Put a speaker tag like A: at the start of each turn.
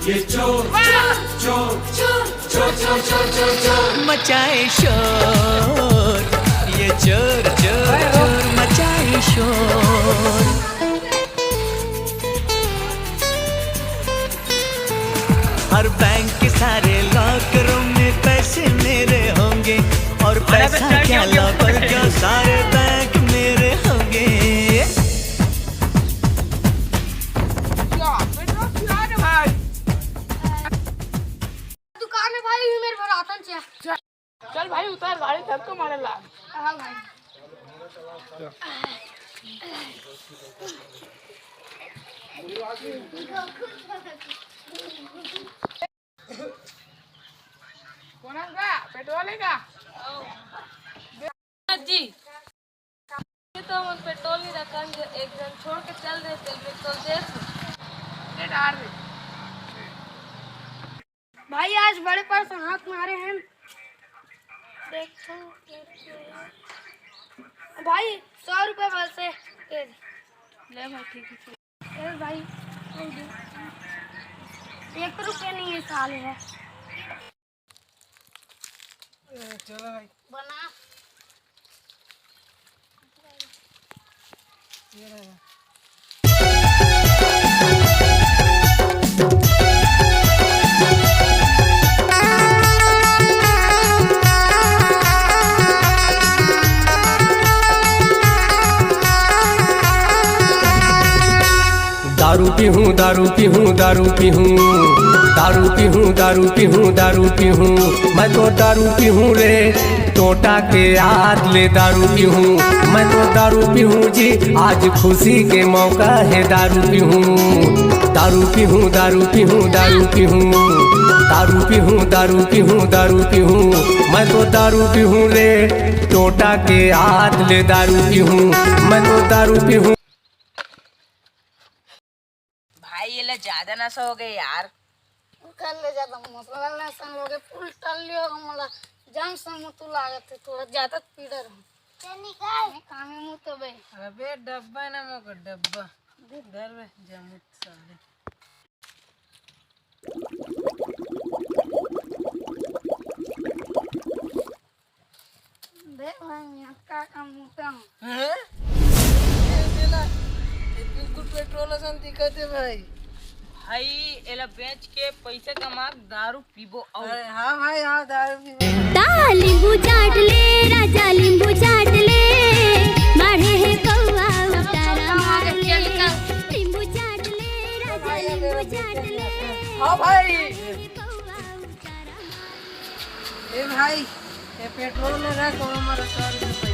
A: ये चोर चोर चोर चोर चोर चोर चोर चोर
B: मचाए शोर, ये चोर चोर चोर मचाए शोर। हर बैंक के सारे लॉकरों में पैसे मेरे होंगे, और पैसा क्या लॉकर क्या सारे बैंक मेरे होंगे।
C: दुकान है भाई, मेरे बरातन से
D: चल भाई उतार गाड़ी, सबको मारे ला।
C: हाँ भाई
D: कोणाला पेट्रोल है का
E: जी? ये तो हम पेट्रोल नहीं रखेंगे, एक जन छोड़ के चल रहे थे, पेट्रोल दे दो।
D: ये डाल दे
C: भाई, आज बड़े पास हाथ मारे हैं। देखो भाई, 100 रुपए बसे
E: ले भाई, ठीक है।
C: ए भाई, 1 रुपये नहीं है, साल है।
D: चलो भाई
C: बना
D: ये रहेगा।
F: दारू पीहूँ दारू पीहूँ दारू पीहूँ दारू पीहूँ दारू पीहूँ दारू पीहूँ, मैं तो दारू पीहूँ रे टोटा के याद ले दारू पीहूँ, मैं तो दारू पीहूँ जी, आज खुशी के मौका है दारू पीहूँ। दारू पीहूँ दारू पीहूँ दारू पीहूँ दारू पीहूँ दारू पीहूँ दारू पीहूँ, मैं तो दारू पीहूँ रे टोटा के याद ले दारू पीहूँ, मैं तो दारू पीहूँ।
E: भाई ये ले ज्यादा नशा हो गए यार।
C: कर ले ज्यादा मसला ना सन लोगे, फुल टल लियो हमला जान समतु लागत है, थोड़ा ज्यादा पीड़र हूं। चनी काय काम में मुंह तो बे।
D: अबे डब्बा ना मोको डब्बा घर में जमुत साले।
C: देख भाई, यहाँ का काम मुता हूँ।
D: हैं ये देला बिल्कुल पेट्रोल सन दिक्कत है भाई।
E: भाई एला बेच के पैसे कमा दारू पीबो। और
D: अरे हाँ भाई, हाँ दारू पी।
G: लींबू चाट ले राजा, लींबू चाट ले, मारे है कौवा उतारा मार ले। लींबू चाट ले राजा, लींबू चाट ले,
D: हाँ भाई
G: कौवा उतारा।
D: ए भाई, ये पेट्रोल ले रहा कौन हमारा 100 रुपये